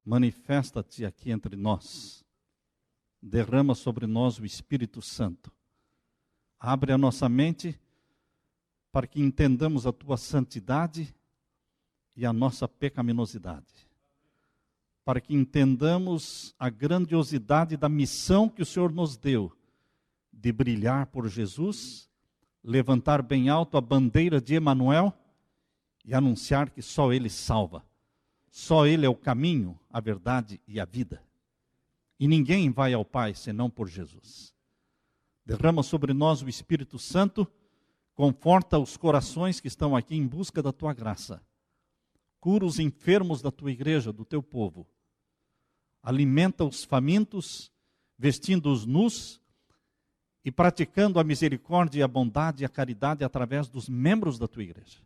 manifesta-te aqui entre nós. Derrama sobre nós o Espírito Santo. Abre a nossa mente para que entendamos a tua santidade e a nossa pecaminosidade. Para que entendamos a grandiosidade da missão que o Senhor nos deu, de brilhar por Jesus, levantar bem alto a bandeira de Emanuel e anunciar que só Ele salva. Só Ele é o caminho, a verdade e a vida. E ninguém vai ao Pai senão por Jesus. Derrama sobre nós o Espírito Santo, conforta os corações que estão aqui em busca da tua graça. Cura os enfermos da tua igreja, do teu povo. Alimenta os famintos, vestindo os nus e praticando a misericórdia e a bondade e a caridade através dos membros da tua igreja.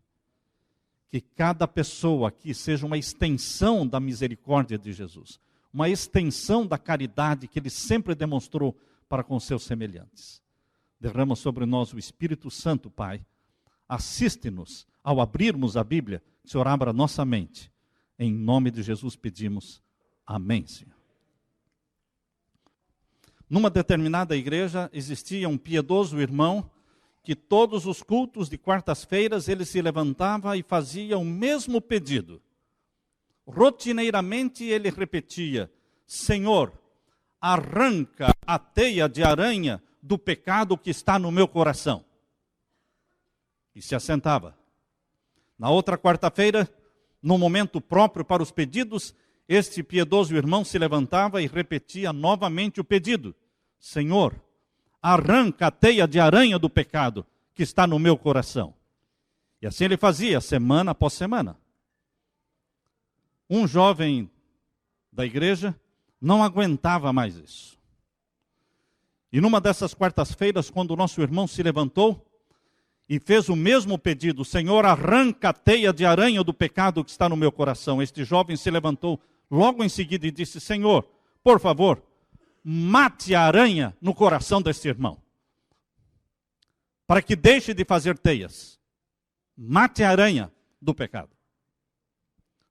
Que cada pessoa aqui seja uma extensão da misericórdia de Jesus, uma extensão da caridade que Ele sempre demonstrou para com seus semelhantes. Derrama sobre nós o Espírito Santo, Pai. Assiste-nos ao abrirmos a Bíblia, que o Senhor abra a nossa mente. Em nome de Jesus pedimos. Amém, Senhor. Numa determinada igreja existia um piedoso irmão que todos os cultos de quartas-feiras ele se levantava e fazia o mesmo pedido. Rotineiramente ele repetia: Senhor, arranca a teia de aranha do pecado que está no meu coração. E se assentava. Na outra quarta-feira, no momento próprio para os pedidos, este piedoso irmão se levantava e repetia novamente o pedido: Senhor, arranca a teia de aranha do pecado que está no meu coração. E assim ele fazia, semana após semana. Um jovem da igreja não aguentava mais isso. E numa dessas quartas-feiras, quando o nosso irmão se levantou e fez o mesmo pedido: Senhor, arranca a teia de aranha do pecado que está no meu coração. Este jovem se levantou logo em seguida e disse: Senhor, por favor, mate a aranha no coração deste irmão, para que deixe de fazer teias. Mate a aranha do pecado.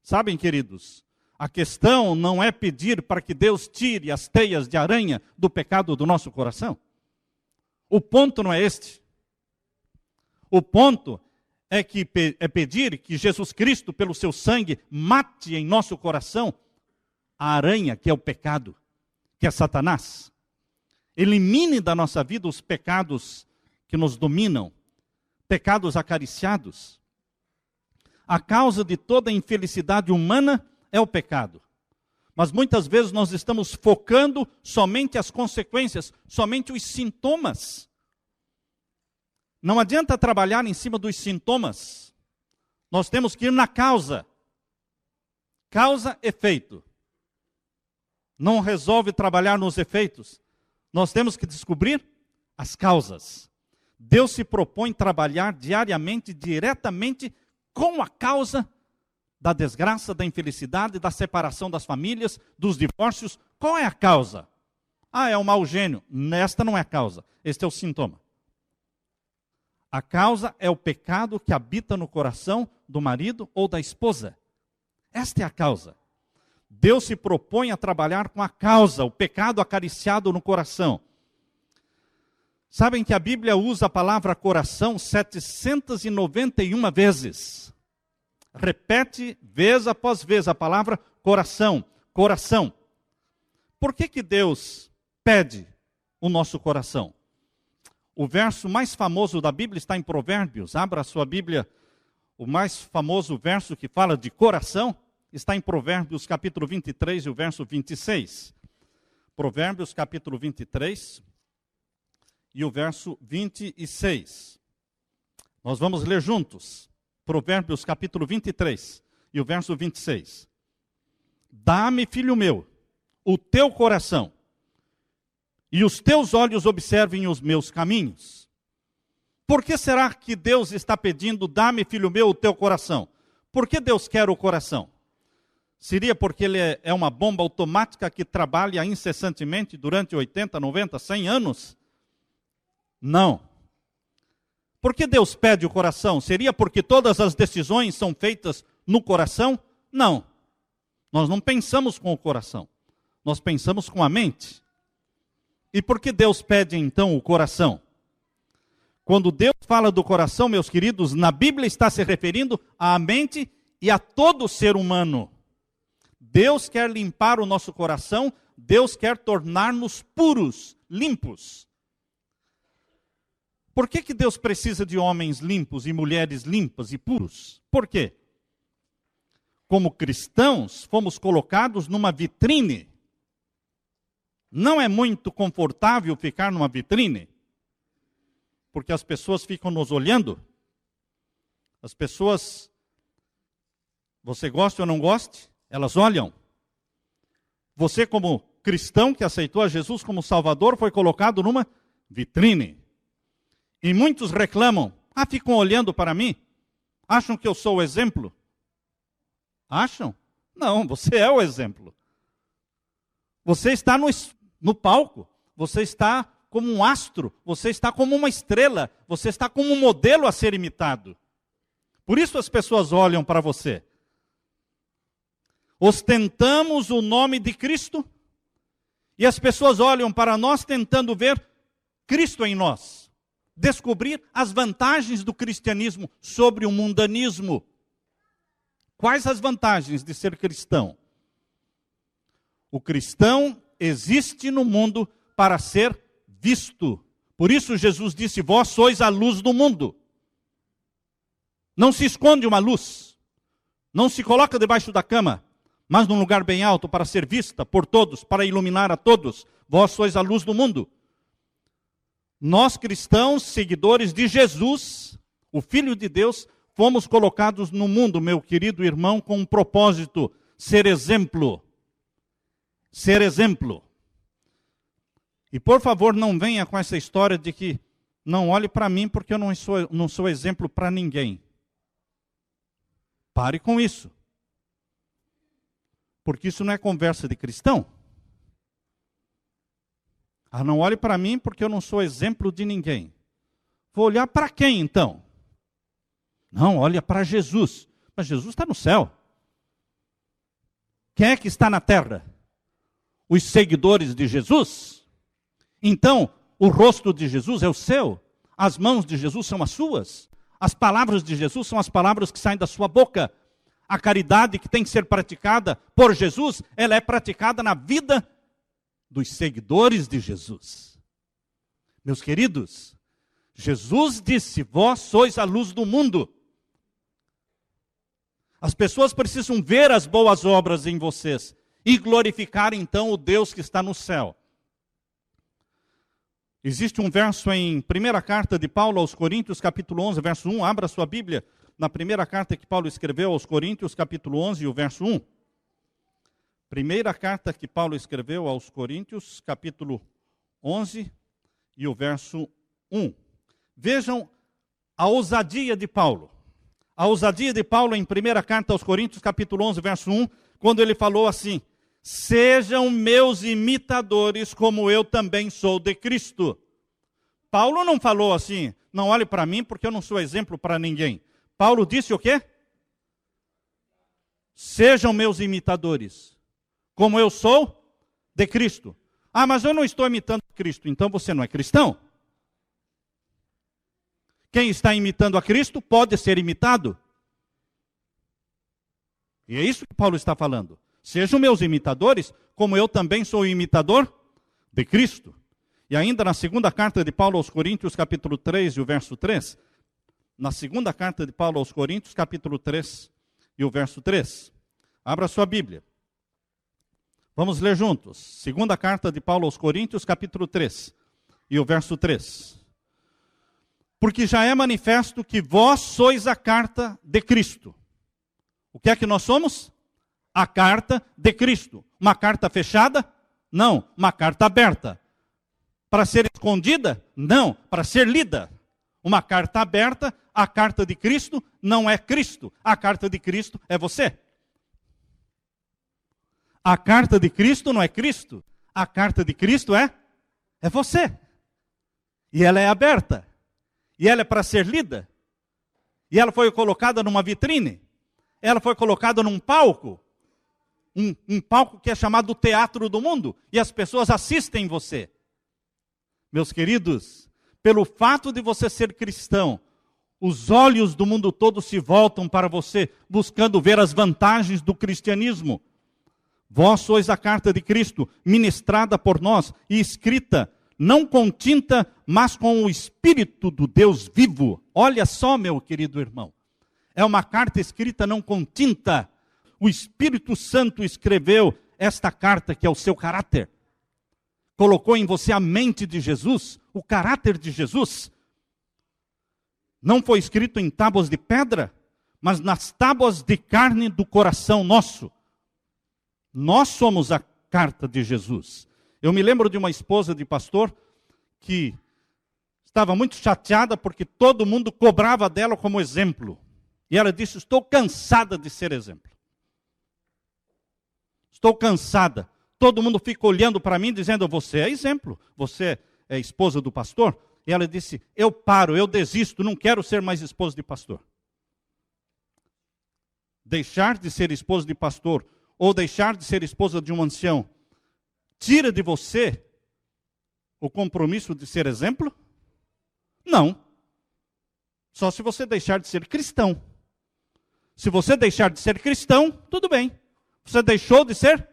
Sabem, queridos, a questão não é pedir para que Deus tire as teias de aranha do pecado do nosso coração. O ponto não é este. O ponto é pedir que Jesus Cristo, pelo seu sangue, mate em nosso coração a aranha que é o pecado, que é Satanás. Elimine da nossa vida os pecados que nos dominam, pecados acariciados. A causa de toda infelicidade humana é o pecado. Mas muitas vezes nós estamos focando somente as consequências, somente os sintomas. Não adianta trabalhar em cima dos sintomas. Nós temos que ir na causa. Causa, efeito. Não resolve trabalhar nos efeitos. Nós temos que descobrir as causas. Deus se propõe trabalhar diariamente, diretamente com a causa da desgraça, da infelicidade, da separação das famílias, dos divórcios. Qual é a causa? É o mau gênio. Esta não é a causa. Este é o sintoma. A causa é o pecado que habita no coração do marido ou da esposa. Esta é a causa. Deus se propõe a trabalhar com a causa, o pecado acariciado no coração. Sabem que a Bíblia usa a palavra coração 791 vezes. Repete vez após vez a palavra coração, coração. Por que Deus pede o nosso coração? O verso mais famoso da Bíblia está em Provérbios. Abra a sua Bíblia. O mais famoso verso que fala de coração está em Provérbios capítulo 23 e o verso 26. Provérbios capítulo 23 e o verso 26. Nós vamos ler juntos. Provérbios capítulo 23 e o verso 26. Dá-me, filho meu, o teu coração, e os teus olhos observem os meus caminhos. Por que será que Deus está pedindo, dá-me, filho meu, o teu coração? Por que Deus quer o coração? Seria porque ele é uma bomba automática que trabalha incessantemente durante 80, 90, 100 anos? Não. Por que Deus pede o coração? Seria porque todas as decisões são feitas no coração? Não. Nós não pensamos com o coração, nós pensamos com a mente. E por que Deus pede então o coração? Quando Deus fala do coração, meus queridos, na Bíblia está se referindo à mente e a todo ser humano. Deus quer limpar o nosso coração, Deus quer tornar-nos puros, limpos. Por que Deus precisa de homens limpos e mulheres limpas e puros? Por quê? Como cristãos, fomos colocados numa vitrine. Não é muito confortável ficar numa vitrine, porque as pessoas ficam nos olhando. As pessoas, você goste ou não goste, elas olham. Você, como cristão que aceitou a Jesus como Salvador, foi colocado numa vitrine. E muitos reclamam, ficam olhando para mim, acham que eu sou o exemplo. Acham? Não, você é o exemplo. Você está no palco, você está como um astro, você está como uma estrela, você está como um modelo a ser imitado. Por isso as pessoas olham para você. Ostentamos o nome de Cristo e as pessoas olham para nós tentando ver Cristo em nós. Descobrir as vantagens do cristianismo sobre o mundanismo. Quais as vantagens de ser cristão? O cristão existe no mundo para ser visto. Por isso Jesus disse, vós sois a luz do mundo. Não se esconde uma luz. Não se coloca debaixo da cama, mas num lugar bem alto para ser vista por todos, para iluminar a todos. Vós sois a luz do mundo. Nós cristãos, seguidores de Jesus, o Filho de Deus, fomos colocados no mundo, meu querido irmão, com um propósito, ser exemplo. Ser exemplo. E por favor, não venha com essa história de que não olhe para mim porque eu não sou exemplo para ninguém. Pare com isso. Porque isso não é conversa de cristão. Não olhe para mim porque eu não sou exemplo de ninguém. Vou olhar para quem então? Não, olha para Jesus. Mas Jesus está no céu. Quem é que está na terra? Os seguidores de Jesus? Então, o rosto de Jesus é o seu. As mãos de Jesus são as suas. As palavras de Jesus são as palavras que saem da sua boca. A caridade que tem que ser praticada por Jesus, ela é praticada na vida dos seguidores de Jesus. Meus queridos, Jesus disse, vós sois a luz do mundo. As pessoas precisam ver as boas obras em vocês e glorificar então o Deus que está no céu. Existe um verso em primeira carta de Paulo aos Coríntios, capítulo 11, verso 1. Abra sua Bíblia na primeira carta que Paulo escreveu aos Coríntios, capítulo 11, e o verso 1. Primeira carta que Paulo escreveu aos Coríntios, capítulo 11, e o verso 1. Vejam a ousadia de Paulo. A ousadia de Paulo em primeira carta aos Coríntios, capítulo 11, verso 1, quando ele falou assim, sejam meus imitadores como eu também sou de Cristo. Paulo não falou assim, não olhe para mim porque eu não sou exemplo para ninguém. Paulo disse o quê? Sejam meus imitadores, como eu sou de Cristo. Mas eu não estou imitando Cristo, então você não é cristão. Quem está imitando a Cristo pode ser imitado. E é isso que Paulo está falando. Sejam meus imitadores, como eu também sou imitador de Cristo. E ainda na segunda carta de Paulo aos Coríntios, capítulo 3 e o verso 3. Na segunda carta de Paulo aos Coríntios, capítulo 3 e o verso 3. Abra sua Bíblia. Vamos ler juntos. Segunda carta de Paulo aos Coríntios, capítulo 3 e o verso 3. Porque já é manifesto que vós sois a carta de Cristo. O que é que nós somos? A carta de Cristo. Uma carta fechada? Não, uma carta aberta. Para ser escondida? Não, para ser lida. Uma carta aberta, a carta de Cristo não é Cristo. A carta de Cristo é você. A carta de Cristo não é Cristo. A carta de Cristo é você. E ela é aberta. E ela é para ser lida. E ela foi colocada numa vitrine. Ela foi colocada num palco. um palco que é chamado Teatro do Mundo, e as pessoas assistem você. Meus queridos, pelo fato de você ser cristão, os olhos do mundo todo se voltam para você, buscando ver as vantagens do cristianismo. Vós sois a carta de Cristo, ministrada por nós e escrita, não com tinta, mas com o Espírito do Deus vivo. Olha só, meu querido irmão. É uma carta escrita não com tinta. O Espírito Santo escreveu esta carta, que é o seu caráter. Colocou em você a mente de Jesus, o caráter de Jesus. Não foi escrito em tábuas de pedra, mas nas tábuas de carne do coração nosso. Nós somos a carta de Jesus. Eu me lembro de uma esposa de pastor que estava muito chateada porque todo mundo cobrava dela como exemplo. E ela disse: estou cansada de ser exemplo. Estou cansada. Todo mundo fica olhando para mim dizendo: você é exemplo, você é esposa do pastor. E ela disse: eu paro, eu desisto, não quero ser mais esposa de pastor. Deixar de ser esposa de pastor ou deixar de ser esposa de um ancião tira de você o compromisso de ser exemplo? Não. Só se você deixar de ser cristão. Se você deixar de ser cristão, tudo bem. Você deixou de ser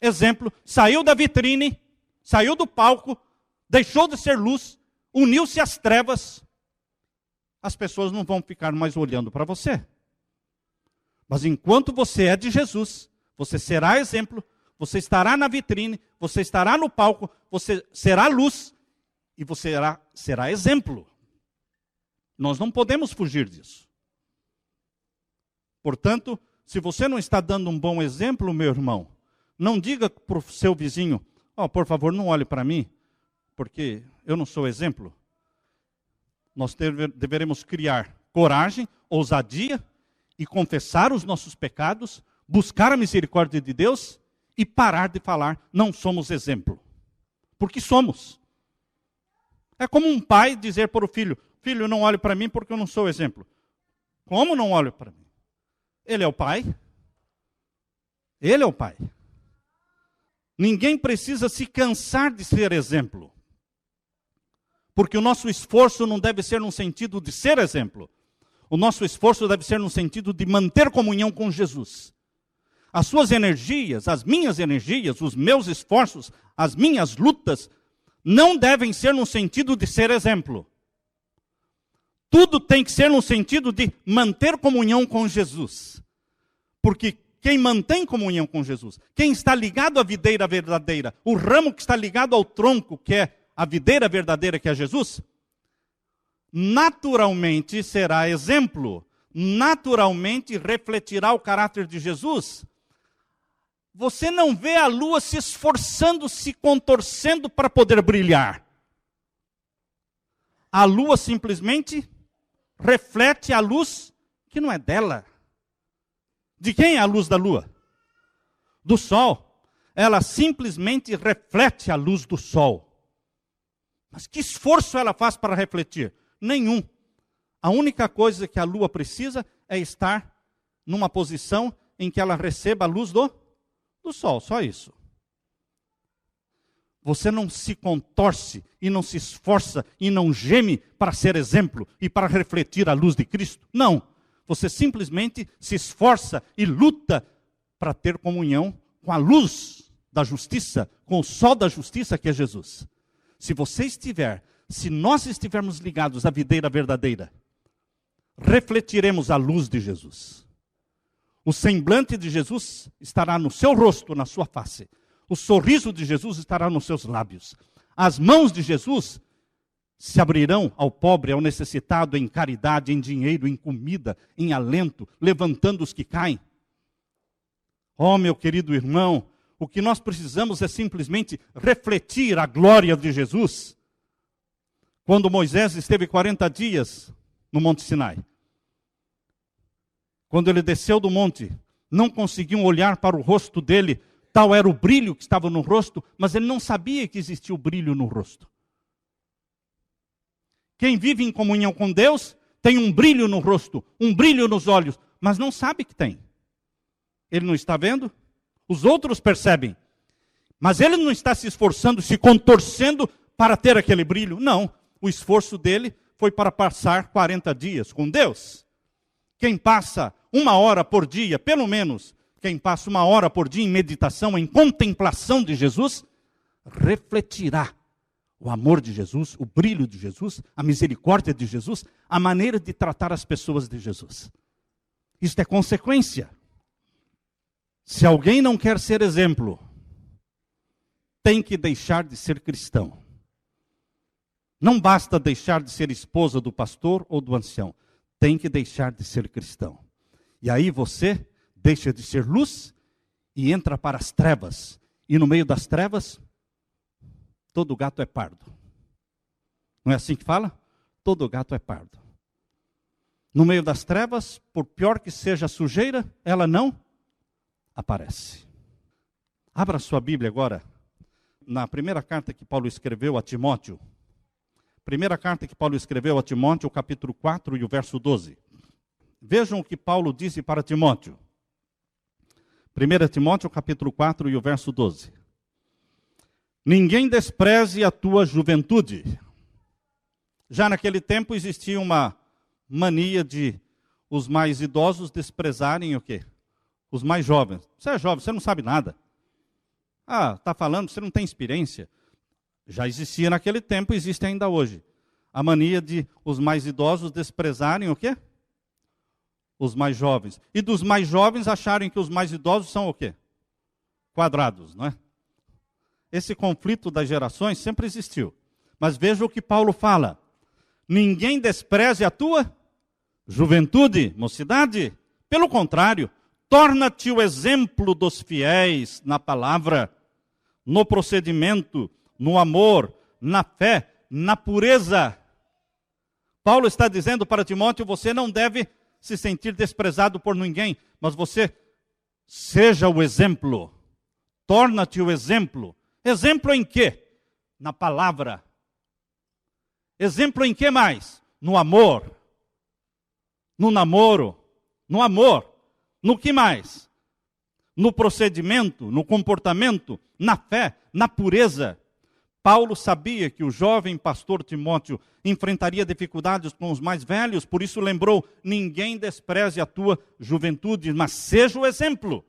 exemplo, saiu da vitrine, saiu do palco, deixou de ser luz, uniu-se às trevas. As pessoas não vão ficar mais olhando para você. Mas enquanto você é de Jesus, você será exemplo, você estará na vitrine, você estará no palco, você será luz e você será exemplo. Nós não podemos fugir disso. Portanto, se você não está dando um bom exemplo, meu irmão, não diga para o seu vizinho: por favor, não olhe para mim, porque eu não sou exemplo. Nós deveremos criar coragem, ousadia e confessar os nossos pecados, buscar a misericórdia de Deus e parar de falar: não somos exemplo. Porque somos. É como um pai dizer para o filho: filho, não olhe para mim porque eu não sou exemplo. Como não olhe para mim? Ele é o pai. Ele é o pai. Ninguém precisa se cansar de ser exemplo. Porque o nosso esforço não deve ser no sentido de ser exemplo. O nosso esforço deve ser no sentido de manter comunhão com Jesus. As suas energias, as minhas energias, os meus esforços, as minhas lutas, não devem ser no sentido de ser exemplo. Tudo tem que ser no sentido de manter comunhão com Jesus. Porque quem mantém comunhão com Jesus, quem está ligado à videira verdadeira, o ramo que está ligado ao tronco, que é a videira verdadeira, que é Jesus, naturalmente será exemplo, naturalmente refletirá o caráter de Jesus. Você não vê a lua se esforçando, se contorcendo para poder brilhar. A lua simplesmente reflete a luz que não é dela. De quem é a luz da lua? Do sol. Ela simplesmente reflete a luz do sol. Mas que esforço ela faz para refletir? Nenhum. A única coisa que a lua precisa é estar numa posição em que ela receba a luz do sol, só isso. Você não se contorce e não se esforça e não geme para ser exemplo e para refletir a luz de Cristo. Não. Você simplesmente se esforça e luta para ter comunhão com a luz da justiça, com o sol da justiça que é Jesus. Se nós estivermos ligados à videira verdadeira, refletiremos a luz de Jesus. O semblante de Jesus estará no seu rosto, na sua face. O sorriso de Jesus estará nos seus lábios. As mãos de Jesus se abrirão ao pobre, ao necessitado, em caridade, em dinheiro, em comida, em alento, levantando os que caem. Oh, meu querido irmão, o que nós precisamos é simplesmente refletir a glória de Jesus. Quando Moisés esteve 40 dias no Monte Sinai, quando ele desceu do monte, não conseguiam olhar para o rosto dele, tal era o brilho que estava no rosto, mas ele não sabia que existia o brilho no rosto. Quem vive em comunhão com Deus tem um brilho no rosto, um brilho nos olhos, mas não sabe que tem. Ele não está vendo? Os outros percebem. Mas ele não está se esforçando, se contorcendo para ter aquele brilho. Não. O esforço dele foi para passar 40 dias com Deus. Quem passa 1 hora por dia, pelo menos, quem passa 1 hora por dia em meditação, em contemplação de Jesus, refletirá o amor de Jesus, o brilho de Jesus, a misericórdia de Jesus, a maneira de tratar as pessoas de Jesus. Isto é consequência. Se alguém não quer ser exemplo, tem que deixar de ser cristão. Não basta deixar de ser esposa do pastor ou do ancião. Tem que deixar de ser cristão. E aí você deixa de ser luz e entra para as trevas. E no meio das trevas, todo gato é pardo. Não é assim que fala? Todo gato é pardo. No meio das trevas, por pior que seja a sujeira, ela não aparece. Abra sua Bíblia agora, na primeira carta que Paulo escreveu a Timóteo. Primeira carta que Paulo escreveu a Timóteo, o capítulo 4 e o verso 12. Vejam o que Paulo disse para Timóteo. 1 Timóteo, capítulo 4 e o verso 12. Ninguém despreze a tua juventude. Já naquele tempo existia uma mania de os mais idosos desprezarem o quê? Os mais jovens. Você é jovem, você não sabe nada. Ah, está falando, você não tem experiência. Já existia naquele tempo, existe ainda hoje. A mania de os mais idosos desprezarem o quê? Os mais jovens. E dos mais jovens acharem que os mais idosos são o quê? Quadrados, não é? Esse conflito das gerações sempre existiu. Mas veja o que Paulo fala. Ninguém despreze a tua juventude, mocidade. Pelo contrário, torna-te o exemplo dos fiéis na palavra, no procedimento, no amor, na fé, na pureza. Paulo está dizendo para Timóteo, você não deve se sentir desprezado por ninguém, mas você seja o exemplo. Torna-te o exemplo. Exemplo em quê? Na palavra. Exemplo em que mais? No amor. No namoro. No amor. No que mais? No procedimento, no comportamento, na fé, na pureza. Paulo sabia que o jovem pastor Timóteo enfrentaria dificuldades com os mais velhos, por isso lembrou, ninguém despreze a tua juventude, mas seja o exemplo.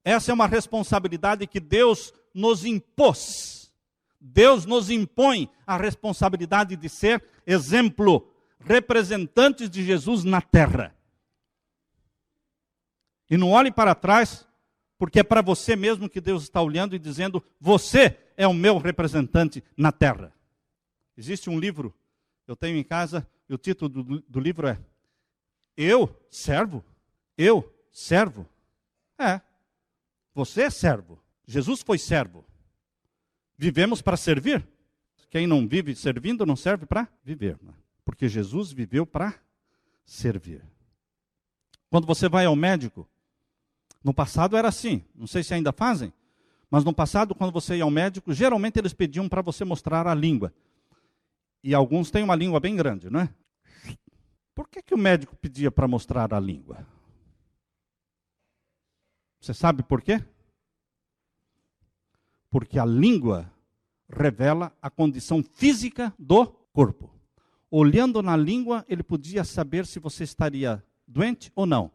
Essa é uma responsabilidade que Deus nos impôs. Deus nos impõe a responsabilidade de ser exemplo, representantes de Jesus na terra. E não olhe para trás, porque é para você mesmo que Deus está olhando e dizendo, você é o meu representante na terra. Existe um livro, eu tenho em casa, e o título do livro é Eu, servo? Eu, servo? É, você é servo. Jesus foi servo. Vivemos para servir. Quem não vive servindo não serve para viver. Porque Jesus viveu para servir. Quando você vai ao médico, no passado era assim, não sei se ainda fazem, mas no passado, quando você ia ao médico, geralmente eles pediam para você mostrar a língua. E alguns têm uma língua bem grande, não é? Por que o médico pedia para mostrar a língua? Você sabe por quê? Porque a língua revela a condição física do corpo. Olhando na língua, ele podia saber se você estaria doente ou não.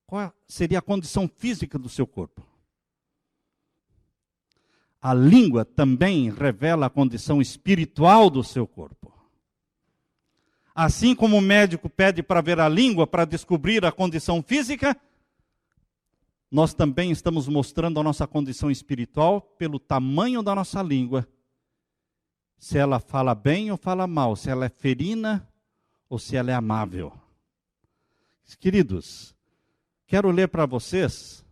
Qual seria a condição física do seu corpo? A língua também revela a condição espiritual do seu corpo. Assim como o médico pede para ver a língua para descobrir a condição física, nós também estamos mostrando a nossa condição espiritual pelo tamanho da nossa língua. Se ela fala bem ou fala mal, se ela é ferina ou se ela é amável. Queridos, quero ler para vocês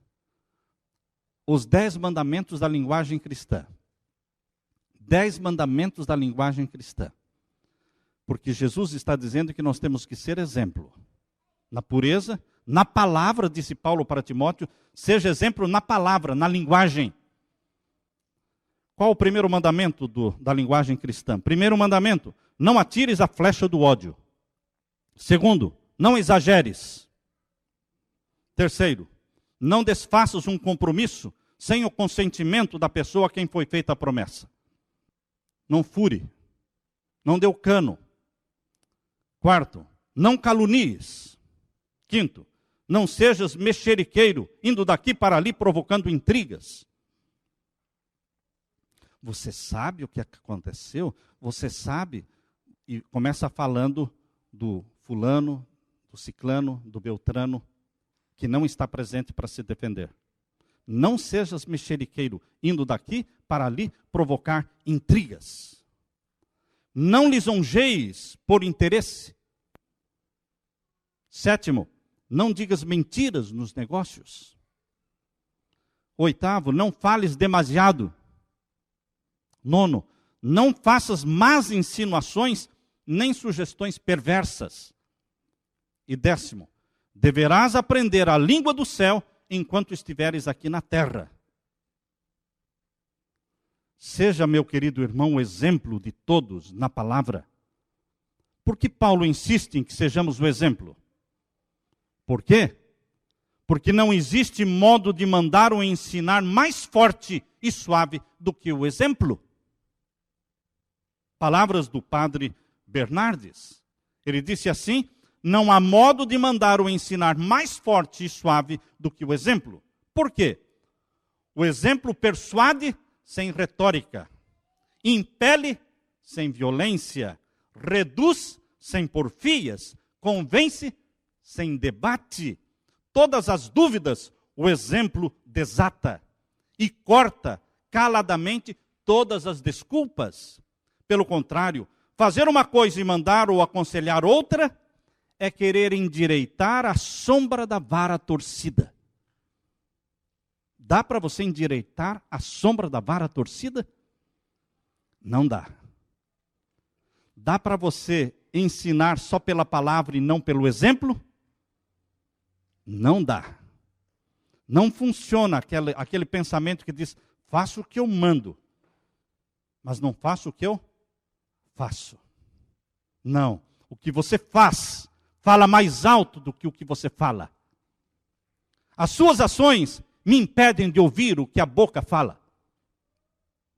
os 10 mandamentos da linguagem cristã. 10 mandamentos da linguagem cristã. Porque Jesus está dizendo que nós temos que ser exemplo. Na pureza, na palavra, disse Paulo para Timóteo, seja exemplo na palavra, na linguagem. Qual o primeiro mandamento da linguagem cristã? Primeiro mandamento, não atires a flecha do ódio. Segundo, não exageres. Terceiro, Não desfaças um compromisso sem o consentimento da pessoa a quem foi feita a promessa. Não fure. Não dê o cano. Quarto, não calunies. Quinto, não sejas mexeriqueiro, indo daqui para ali provocando intrigas. Você sabe o que aconteceu? Você sabe? E começa falando do fulano, do ciclano, do beltrano, que não está presente para se defender. Não sejas mexeriqueiro, indo daqui para ali provocar intrigas. Não lisonjeis por interesse. Sétimo, não digas mentiras nos negócios. Oitavo, não fales demasiado. Nono, não faças más insinuações nem sugestões perversas. E décimo, deverás aprender a língua do céu enquanto estiveres aqui na terra. Seja, meu querido irmão, o exemplo de todos na palavra. Por que Paulo insiste em que sejamos o exemplo? Por quê? Porque não existe modo de mandar ou ensinar mais forte e suave do que o exemplo. Palavras do padre Bernardes. Ele disse assim: não há modo de mandar ou ensinar mais forte e suave do que o exemplo. Por quê? O exemplo persuade sem retórica, impele sem violência, reduz sem porfias, convence sem debate. Todas as dúvidas o exemplo desata e corta caladamente todas as desculpas. Pelo contrário, fazer uma coisa e mandar ou aconselhar outra é querer endireitar a sombra da vara torcida. Dá para você endireitar a sombra da vara torcida? Não dá. Dá para você ensinar só pela palavra e não pelo exemplo? Não dá. Não funciona aquele pensamento que diz: faço o que eu mando, mas não faço o que eu faço. Não. O que você faz fala mais alto do que o que você fala. As suas ações me impedem de ouvir o que a boca fala.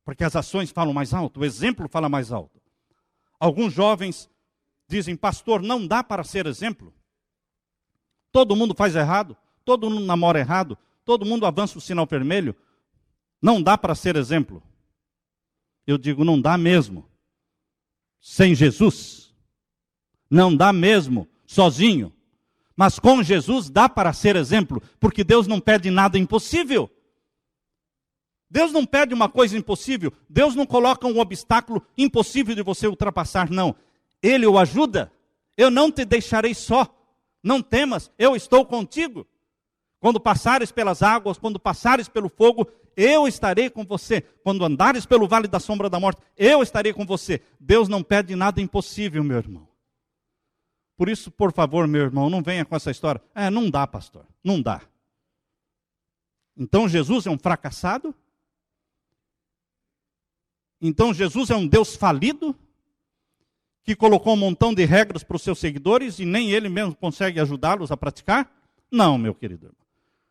Porque as ações falam mais alto, o exemplo fala mais alto. Alguns jovens dizem: pastor, não dá para ser exemplo. Todo mundo faz errado, todo mundo namora errado, todo mundo avança o sinal vermelho. Não dá para ser exemplo. Eu digo: não dá mesmo. Sem Jesus. Não dá mesmo, sozinho. Mas com Jesus dá para ser exemplo, porque Deus não pede nada impossível. Deus não pede uma coisa impossível. Deus não coloca um obstáculo impossível de você ultrapassar, não. Ele o ajuda. Eu não te deixarei só. Não temas, eu estou contigo. Quando passares pelas águas, quando passares pelo fogo, eu estarei com você. Quando andares pelo vale da sombra da morte, eu estarei com você. Deus não pede nada impossível, meu irmão. Por isso, por favor, meu irmão, não venha com essa história. Não dá, pastor, não dá. Então Jesus é um fracassado? Então Jesus é um Deus falido? Que colocou um montão de regras para os seus seguidores e nem ele mesmo consegue ajudá-los a praticar? Não, meu querido irmão.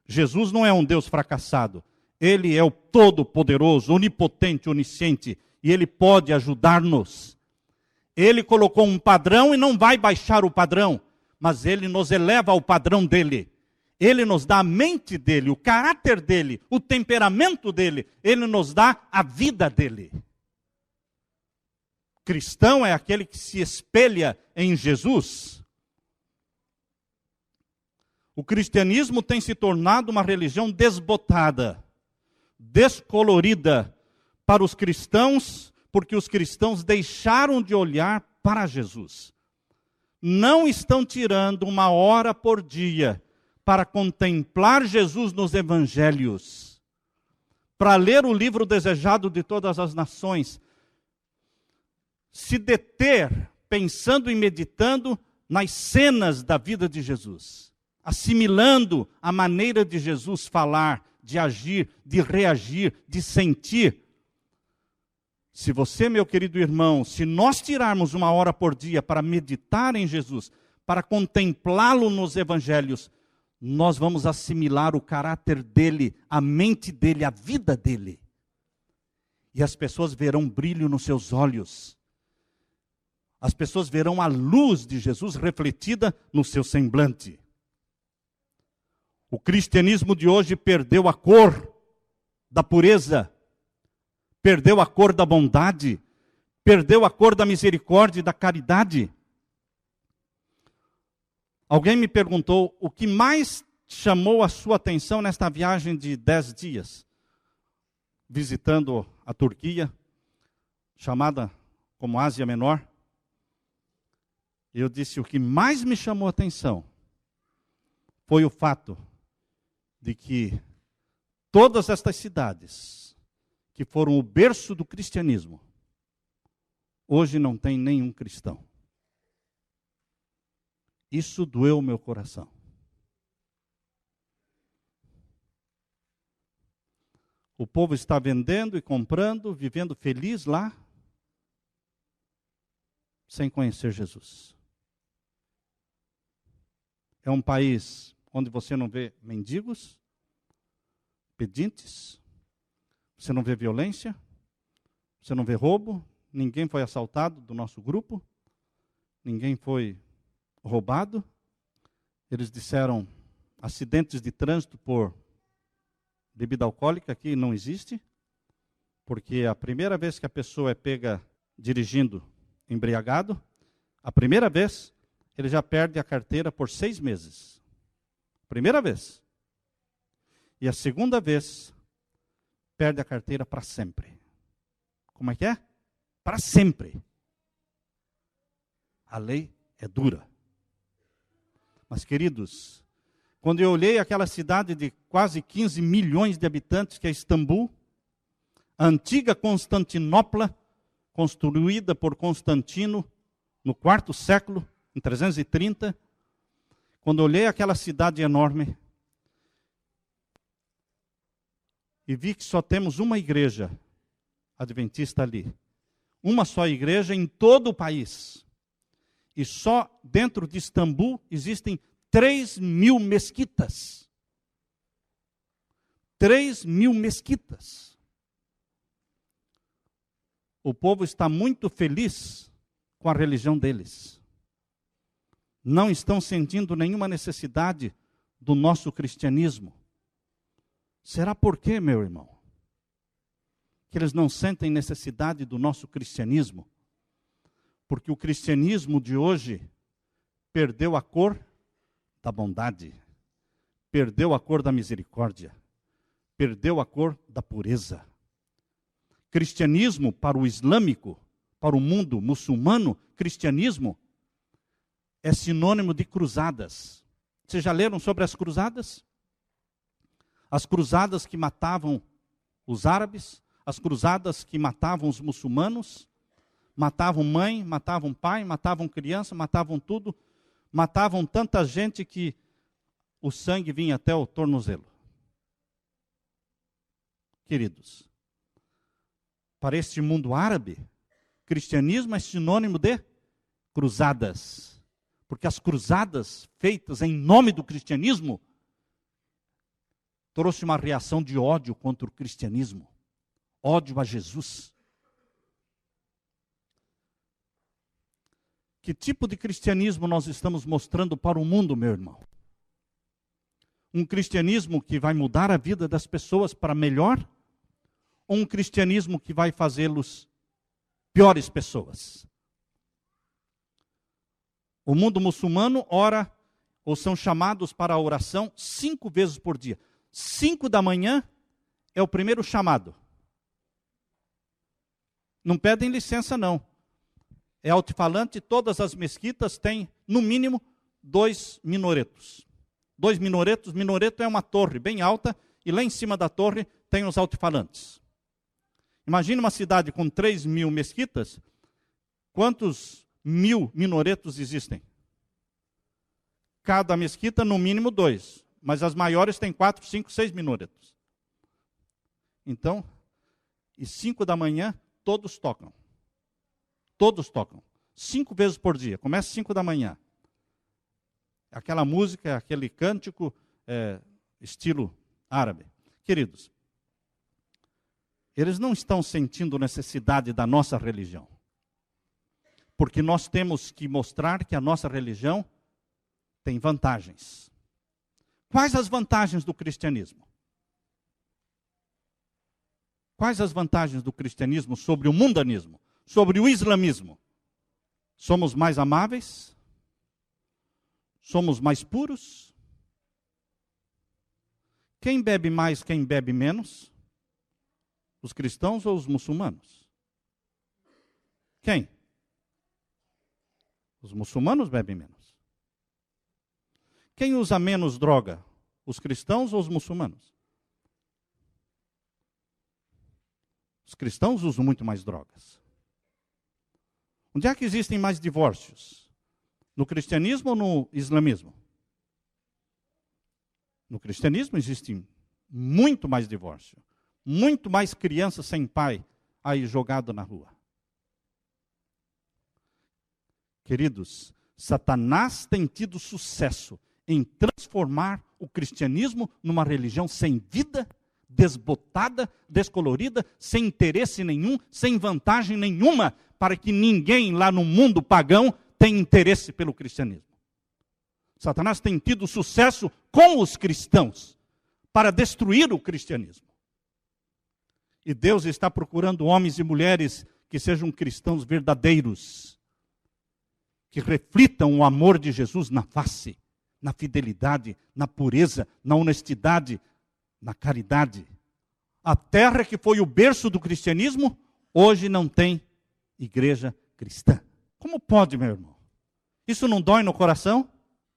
Jesus não é um Deus fracassado. Ele é o todo-poderoso, onipotente, onisciente, e ele pode ajudar-nos. Ele colocou um padrão e não vai baixar o padrão, mas ele nos eleva ao padrão dele. Ele nos dá a mente dele, o caráter dele, o temperamento dele. Ele nos dá a vida dele. Cristão é aquele que se espelha em Jesus. O cristianismo tem se tornado uma religião desbotada, descolorida para os cristãos, porque os cristãos deixaram de olhar para Jesus. Não estão tirando uma hora por dia para contemplar Jesus nos evangelhos, para ler o livro desejado de todas as nações, se deter pensando e meditando nas cenas da vida de Jesus, assimilando a maneira de Jesus falar, de agir, de reagir, de sentir. Se você, meu querido irmão, se nós tirarmos uma hora por dia para meditar em Jesus, para contemplá-lo nos evangelhos, nós vamos assimilar o caráter dele, a mente dele, a vida dele. E as pessoas verão brilho nos seus olhos. As pessoas verão a luz de Jesus refletida no seu semblante. O cristianismo de hoje perdeu a cor da pureza, perdeu a cor da bondade, perdeu a cor da misericórdia e da caridade. Alguém me perguntou o que mais chamou a sua atenção nesta viagem de 10 dias, visitando a Turquia, chamada como Ásia Menor. Eu disse, o que mais me chamou a atenção foi o fato de que todas estas cidades que foram o berço do cristianismo, hoje não tem nenhum cristão. Isso doeu o meu coração. O povo está vendendo e comprando, vivendo feliz lá, sem conhecer Jesus. É um país onde você não vê mendigos, pedintes, você não vê violência, você não vê roubo, ninguém foi assaltado do nosso grupo, ninguém foi roubado. Eles disseram acidentes de trânsito por bebida alcoólica aqui não existe, porque a primeira vez que a pessoa é pega dirigindo embriagado, a primeira vez ele já perde a carteira por 6 meses. Primeira vez. E a segunda vez, perde a carteira para sempre. Como é que é? Para sempre. A lei é dura. Mas, queridos, quando eu olhei aquela cidade de quase 15 milhões de habitantes, que é Istambul, a antiga Constantinopla, construída por Constantino no 4º século, em 330, quando eu olhei aquela cidade enorme e vi que só temos uma igreja adventista ali, uma só igreja em todo o país, e só dentro de Istambul existem 3.000 mesquitas. 3.000 mesquitas. O povo está muito feliz com a religião deles. Não estão sentindo nenhuma necessidade do nosso cristianismo. Será por quê, meu irmão? Que eles não sentem necessidade do nosso cristianismo? Porque o cristianismo de hoje perdeu a cor da bondade, perdeu a cor da misericórdia, perdeu a cor da pureza. Cristianismo para o islâmico, para o mundo muçulmano, cristianismo é sinônimo de cruzadas. Vocês já leram sobre as cruzadas? As cruzadas que matavam os árabes, as cruzadas que matavam os muçulmanos, matavam mãe, matavam pai, matavam criança, matavam tudo, matavam tanta gente que o sangue vinha até o tornozelo. Queridos, para este mundo árabe, cristianismo é sinônimo de cruzadas. Porque as cruzadas feitas em nome do cristianismo trouxe uma reação de ódio contra o cristianismo. Ódio a Jesus. Que tipo de cristianismo nós estamos mostrando para o mundo, meu irmão? Um cristianismo que vai mudar a vida das pessoas para melhor? Ou um cristianismo que vai fazê-los piores pessoas? O mundo muçulmano ora, ou são chamados para a oração 5 vezes por dia. 5 da manhã é o primeiro chamado. Não pedem licença, não. É altifalante, todas as mesquitas têm, no mínimo, 2 minaretos. 2 minaretos, minareto é uma torre bem alta, e lá em cima da torre tem os altifalantes. Imagine uma cidade com 3.000 mesquitas, quantos 1.000 minaretos existem? Cada mesquita, no mínimo 2, mas as maiores têm 4, 5, 6 minaretos. Então, e 5 da manhã, todos tocam. Todos tocam. 5 vezes por dia. Começa 5 da manhã. Aquela música, aquele cântico, estilo árabe. Queridos, eles não estão sentindo necessidade da nossa religião. Porque nós temos que mostrar que a nossa religião tem vantagens. Quais as vantagens do cristianismo? Quais as vantagens do cristianismo sobre o mundanismo, sobre o islamismo? Somos mais amáveis? Somos mais puros? Quem bebe mais, quem bebe menos? Os cristãos ou os muçulmanos? Quem? Os muçulmanos bebem menos. Quem usa menos droga? Os cristãos ou os muçulmanos? Os cristãos usam muito mais drogas. Onde é que existem mais divórcios? No cristianismo ou no islamismo? No cristianismo existe muito mais divórcio. Muito mais crianças sem pai aí jogado na rua. Queridos, Satanás tem tido sucesso em transformar o cristianismo numa religião sem vida, desbotada, descolorida, sem interesse nenhum, sem vantagem nenhuma, para que ninguém lá no mundo pagão tenha interesse pelo cristianismo. Satanás tem tido sucesso com os cristãos para destruir o cristianismo. E Deus está procurando homens e mulheres que sejam cristãos verdadeiros, que reflitam o amor de Jesus na face, na fidelidade, na pureza, na honestidade, na caridade. A terra que foi o berço do cristianismo, hoje não tem igreja cristã. Como pode, meu irmão? Isso não dói no coração?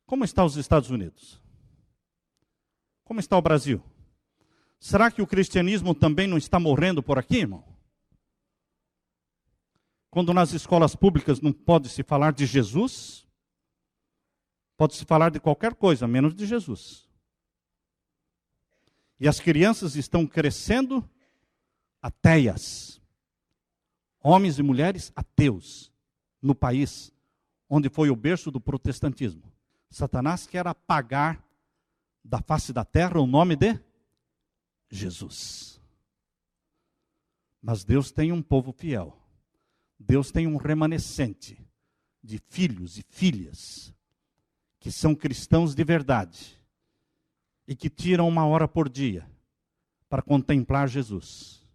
Como estão os Estados Unidos? Como está o Brasil? Será que o cristianismo também não está morrendo por aqui, irmão? Quando nas escolas públicas não pode se falar de Jesus, pode se falar de qualquer coisa, menos de Jesus. E as crianças estão crescendo ateias. Homens e mulheres ateus no país onde foi o berço do protestantismo. Satanás quer apagar da face da terra o nome de Jesus. Mas Deus tem um povo fiel. Deus tem um remanescente de filhos e filhas que são cristãos de verdade e que tiram 1 hora por dia para contemplar Jesus.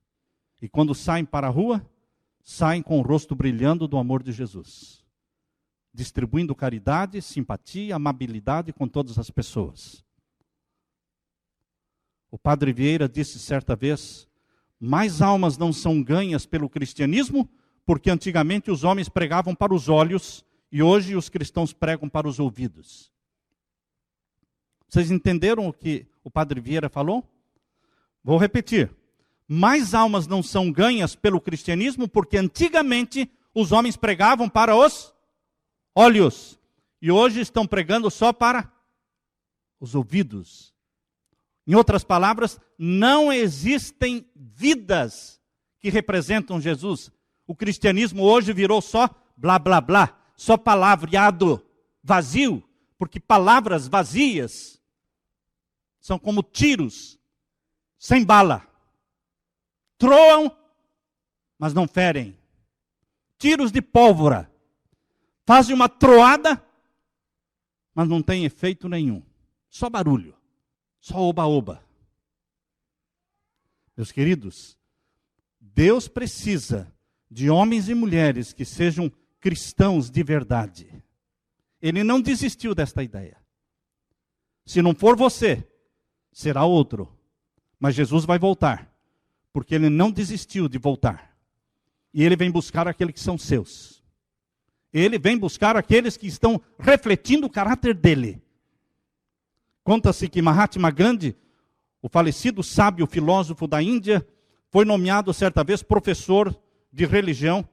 E quando saem para a rua, saem com o rosto brilhando do amor de Jesus, distribuindo caridade, simpatia, amabilidade com todas as pessoas. O padre Vieira disse certa vez: mais almas não são ganhas pelo cristianismo, porque antigamente os homens pregavam para os olhos e hoje os cristãos pregam para os ouvidos. Vocês entenderam o que o padre Vieira falou? Vou repetir. Mais almas não são ganhas pelo cristianismo, porque antigamente os homens pregavam para os olhos e hoje estão pregando só para os ouvidos. Em outras palavras, não existem vidas que representam Jesus. O cristianismo hoje virou só blá, blá, blá, só palavreado, vazio, porque palavras vazias são como tiros sem bala. Troam, mas não ferem. Tiros de pólvora. Fazem uma troada, mas não tem efeito nenhum. Só barulho. Só oba-oba. Meus queridos, Deus precisa de homens e mulheres que sejam cristãos de verdade. Ele não desistiu desta ideia. Se não for você, será outro. Mas Jesus vai voltar, porque ele não desistiu de voltar. E ele vem buscar aqueles que são seus. Ele vem buscar aqueles que estão refletindo o caráter dele. Conta-se que Mahatma Gandhi, o falecido sábio filósofo da Índia, foi nomeado certa vez professor de religião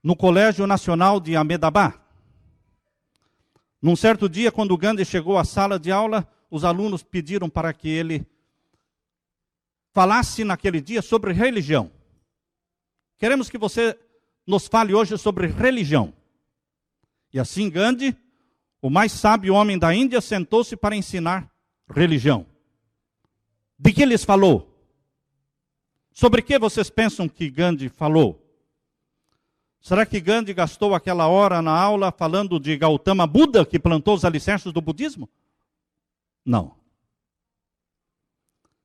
no Colégio Nacional de Ahmedabad. Num certo dia, quando Gandhi chegou à sala de aula, os alunos pediram para que ele falasse naquele dia sobre religião. Queremos que você nos fale hoje sobre religião. E assim Gandhi, o mais sábio homem da Índia, sentou-se para ensinar religião? De que lhes falou? Sobre que vocês pensam que Gandhi falou? Será que Gandhi gastou aquela hora na aula falando de Gautama Buda, que plantou os alicerces do budismo? Não.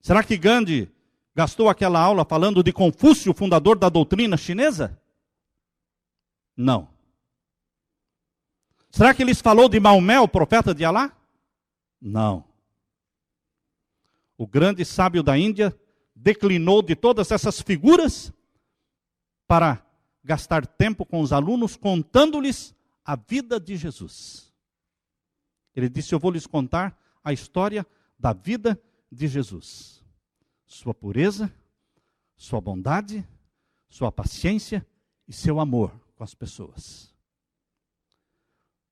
Será que Gandhi gastou aquela aula falando de Confúcio, fundador da doutrina chinesa? Não. Será que lhes falou de Maomé, o profeta de Alá? Não. O grande sábio da Índia declinou de todas essas figuras para gastar tempo com os alunos, contando-lhes a vida de Jesus. Ele disse: eu vou lhes contar a história da vida de Jesus. Sua pureza, sua bondade, sua paciência e seu amor com as pessoas.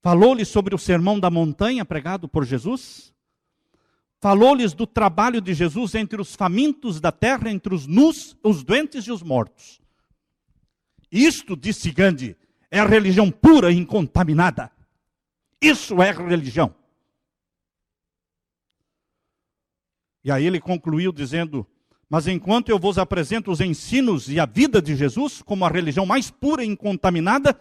Falou-lhes sobre o sermão da montanha pregado por Jesus. Falou-lhes do trabalho de Jesus entre os famintos da terra, entre os nus, os doentes e os mortos. Isto, disse Gandhi, é a religião pura e incontaminada. Isso é religião. E aí ele concluiu dizendo: mas enquanto eu vos apresento os ensinos e a vida de Jesus como a religião mais pura e incontaminada,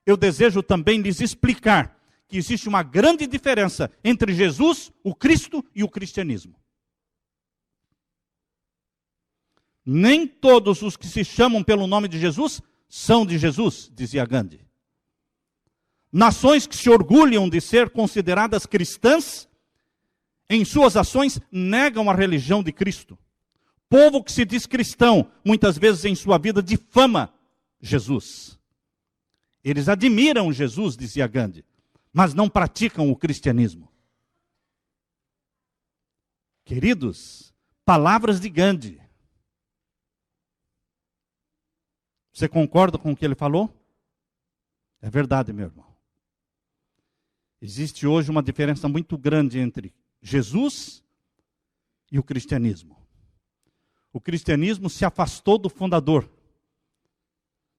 eu desejo também lhes explicar que existe uma grande diferença entre Jesus, o Cristo e o cristianismo. Nem todos os que se chamam pelo nome de Jesus são de Jesus, dizia Gandhi. Nações que se orgulham de ser consideradas cristãs, em suas ações negam a religião de Cristo. Povo que se diz cristão, muitas vezes em sua vida difama Jesus. Eles admiram Jesus, dizia Gandhi, mas não praticam o cristianismo. Queridos, palavras de Gandhi. Você concorda com o que ele falou? É verdade, meu irmão. Existe hoje uma diferença muito grande entre Jesus e o cristianismo. O cristianismo se afastou do fundador,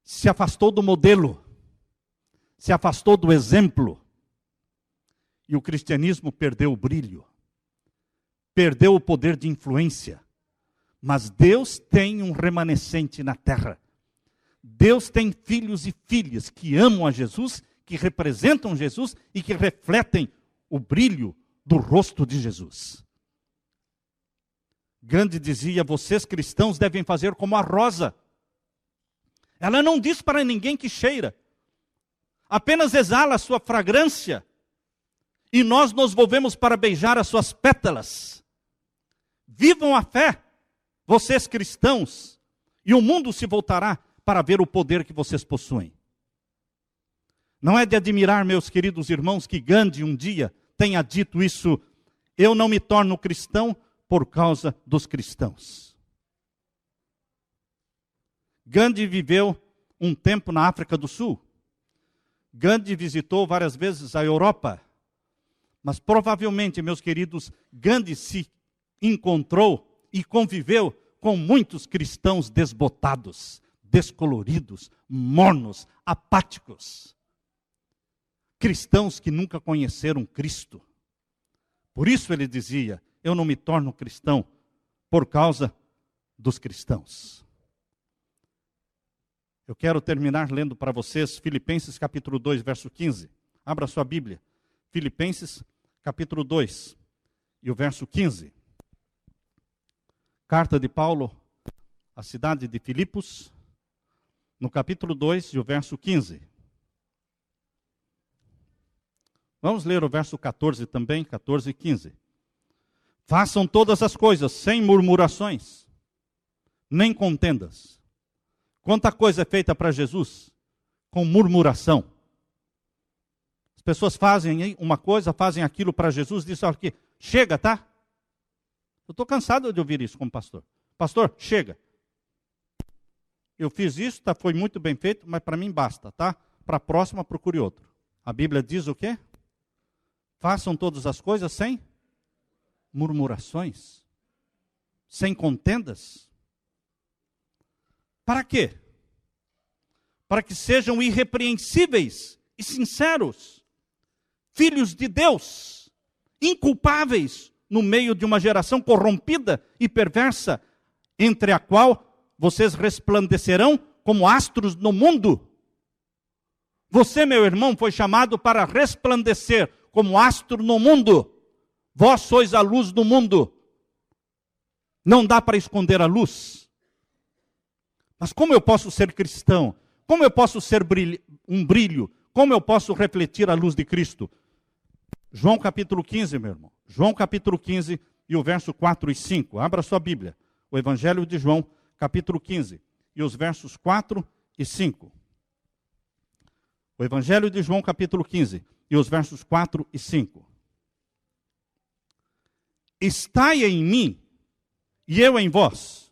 se afastou do modelo, se afastou do exemplo. E o cristianismo perdeu o brilho, perdeu o poder de influência. Mas Deus tem um remanescente na terra. Deus tem filhos e filhas que amam a Jesus, que representam Jesus e que refletem o brilho do rosto de Jesus. Gandhi dizia: vocês cristãos devem fazer como a rosa. Ela não diz para ninguém que cheira, apenas exala a sua fragrância, e nós nos volvemos para beijar as suas pétalas. Vivam a fé, vocês cristãos, e o mundo se voltará para ver o poder que vocês possuem. Não é de admirar, meus queridos irmãos, que Gandhi um dia tenha dito isso: eu não me torno cristão por causa dos cristãos. Gandhi viveu um tempo na África do Sul. Gandhi visitou várias vezes a Europa. Mas provavelmente, meus queridos, Gandhi se encontrou e conviveu com muitos cristãos desbotados, descoloridos, mornos, apáticos. Cristãos que nunca conheceram Cristo. Por isso ele dizia: eu não me torno cristão por causa dos cristãos. Eu quero terminar lendo para vocês Filipenses capítulo 2, verso 15. Abra sua Bíblia. Filipenses capítulo 2 e o verso 15. Carta de Paulo à cidade de Filipos, no capítulo 2 e o verso 15. Vamos ler o verso 14 também, 14 e 15. Façam todas as coisas sem murmurações, nem contendas. Quanta coisa é feita para Jesus com murmuração. As pessoas fazem uma coisa, fazem aquilo para Jesus, dizem: olha aqui, chega, tá? Eu estou cansado de ouvir isso como pastor. Pastor, chega. Eu fiz isso, tá, foi muito bem feito, mas para mim basta, tá? Para a próxima, procure outro. A Bíblia diz o quê? Façam todas as coisas sem murmurações, sem contendas. Para quê? Para que sejam irrepreensíveis e sinceros, filhos de Deus, inculpáveis, no meio de uma geração corrompida e perversa, entre a qual vocês resplandecerão como astros no mundo. Você, meu irmão, foi chamado para resplandecer como astro no mundo. Vós sois a luz do mundo. Não dá para esconder a luz. Mas como eu posso ser cristão? Como eu posso ser um brilho? Como eu posso refletir a luz de Cristo? João capítulo 15, meu irmão. João capítulo 15 e o verso 4 e 5. Abra sua Bíblia. O Evangelho de João, capítulo 15 e os versos 4 e 5. O Evangelho de João, capítulo 15 e os versos 4 e 5. Estai em mim e eu em vós.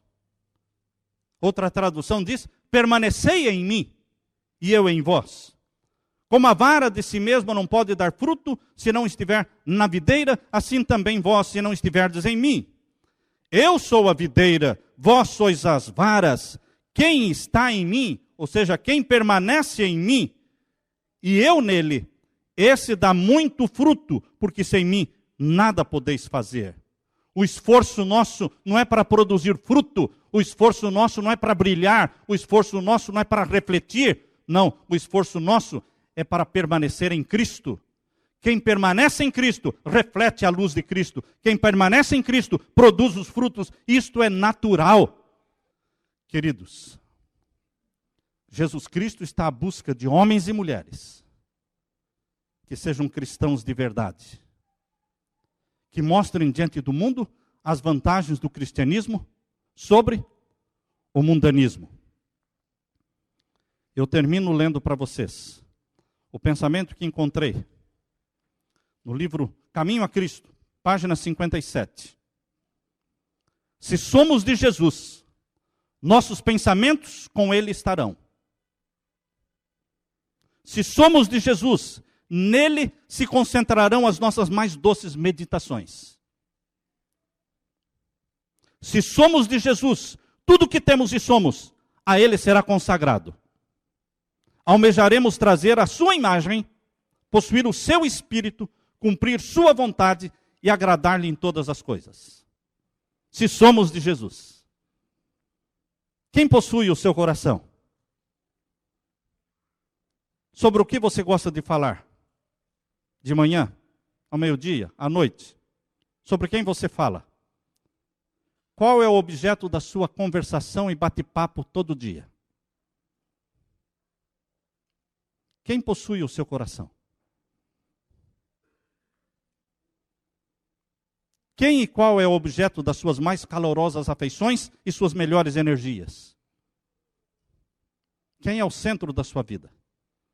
Outra tradução diz, permanecei em mim e eu em vós. Como a vara de si mesma não pode dar fruto se não estiver na videira, assim também vós, se não estiverdes em mim. Eu sou a videira, vós sois as varas. Quem está em mim, ou seja, quem permanece em mim, e eu nele, esse dá muito fruto, porque sem mim nada podeis fazer. O esforço nosso não é para produzir fruto, o esforço nosso não é para brilhar, o esforço nosso não é para refletir, não, o esforço nosso é para permanecer em Cristo. Quem permanece em Cristo, reflete a luz de Cristo. Quem permanece em Cristo, produz os frutos. Isto é natural. Queridos, Jesus Cristo está à busca de homens e mulheres que sejam cristãos de verdade, que mostrem diante do mundo as vantagens do cristianismo sobre o mundanismo. Eu termino lendo para vocês o pensamento que encontrei no livro Caminho a Cristo, página 57. Se somos de Jesus, nossos pensamentos com Ele estarão. Se somos de Jesus, nele se concentrarão as nossas mais doces meditações. Se somos de Jesus, tudo que temos e somos, a Ele será consagrado. Almejaremos trazer a sua imagem, possuir o seu espírito, cumprir sua vontade e agradar-lhe em todas as coisas. Se somos de Jesus. Quem possui o seu coração? Sobre o que você gosta de falar? De manhã, ao meio-dia, à noite? Sobre quem você fala? Qual é o objeto da sua conversação e bate-papo todo dia? Quem possui o seu coração? Quem e qual é o objeto das suas mais calorosas afeições e suas melhores energias? Quem é o centro da sua vida?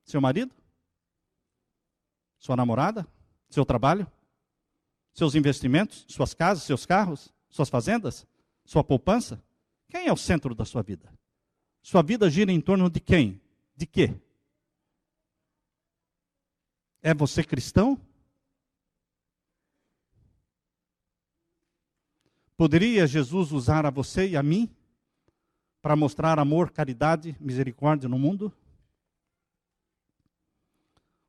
Seu marido? Sua namorada? Seu trabalho? Seus investimentos? Suas casas? Seus carros? Suas fazendas? Sua poupança? Quem é o centro da sua vida? Sua vida gira em torno de quem? De quê? É você cristão? Poderia Jesus usar a você e a mim para mostrar amor, caridade, misericórdia no mundo?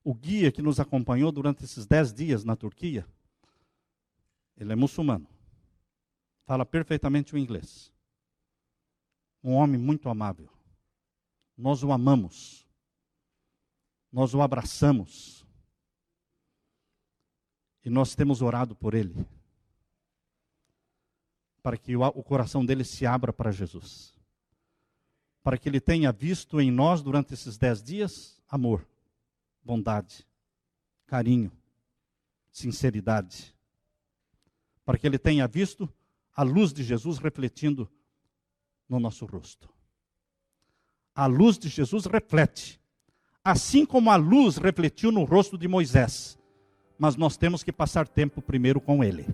O guia que nos acompanhou durante esses 10 dias na Turquia, ele é muçulmano. Fala perfeitamente o inglês. Um homem muito amável. Nós o amamos. Nós o abraçamos. E nós temos orado por ele. Para que o coração dele se abra para Jesus. Para que ele tenha visto em nós, durante esses 10 dias, amor, bondade, carinho, sinceridade. Para que ele tenha visto a luz de Jesus refletindo no nosso rosto. A luz de Jesus reflete, assim como a luz refletiu no rosto de Moisés. Mas nós temos que passar tempo primeiro com ele.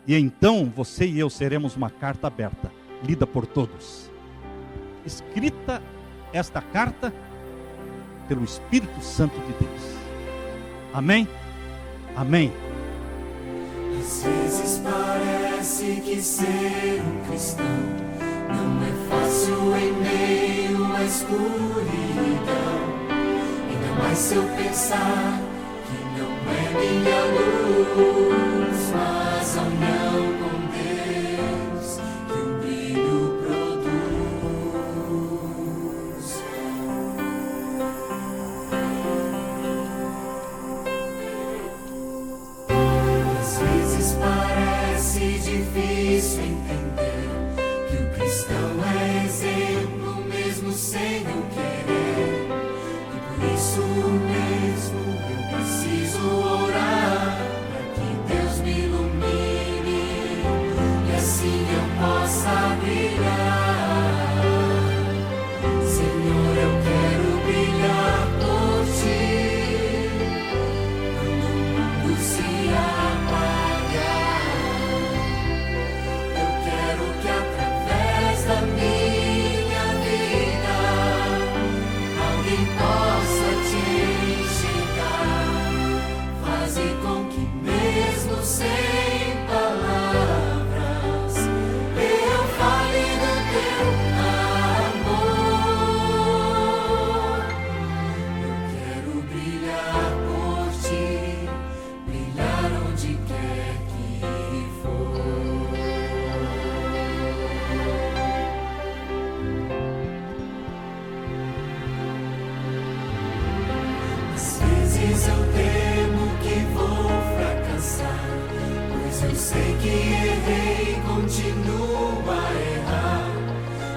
E então você e eu seremos uma carta aberta, lida por todos. Escrita esta carta pelo Espírito Santo de Deus. Amém? Amém. Às vezes parece que ser um cristão não é fácil em meio à escuridão. Ainda mais se eu pensar que não é minha luz. mas a união com Deus que o brilho produz. Às vezes parece difícil entender que o cristão é exemplo mesmo sem o querer, e por isso mesmo eu preciso orar para que Deus me ilumine e assim eu possa brilhar. Senhor, eu quero brilhar por Ti quando o mundo se apagar. Eu quero que através da minha vida alguém possa Te enxergar. Faze com que mesmo sem palavras eu fale do Teu amor. Eu quero brilhar por Ti, brilhar onde quer que for. Às vezes eu temo que vou fracassar, pois eu sei que errei e continuo a errar.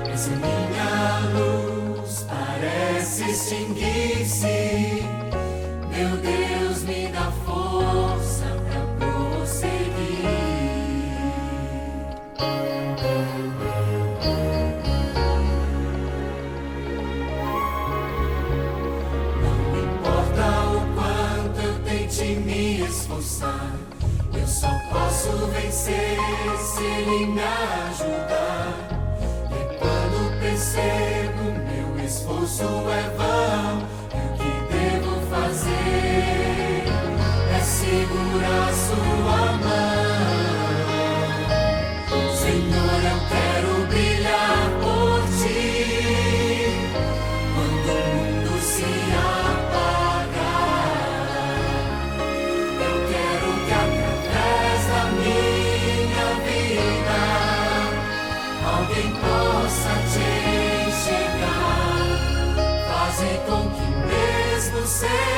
Mas a minha luz parece extinguir-se. Meu Deus, me dá força para prosseguir. Não importa o quanto eu tente me esforçar, eu só posso vencer se Ele me ajudar. E quando percebo meu esforço é vão, e o que devo fazer é segurar Sua mão. Senhor, eu quero brilhar por Ti quando o mundo se apagar. Eu quero que através da minha vida alguém possa Te enxergar. Faze com que mesmo sem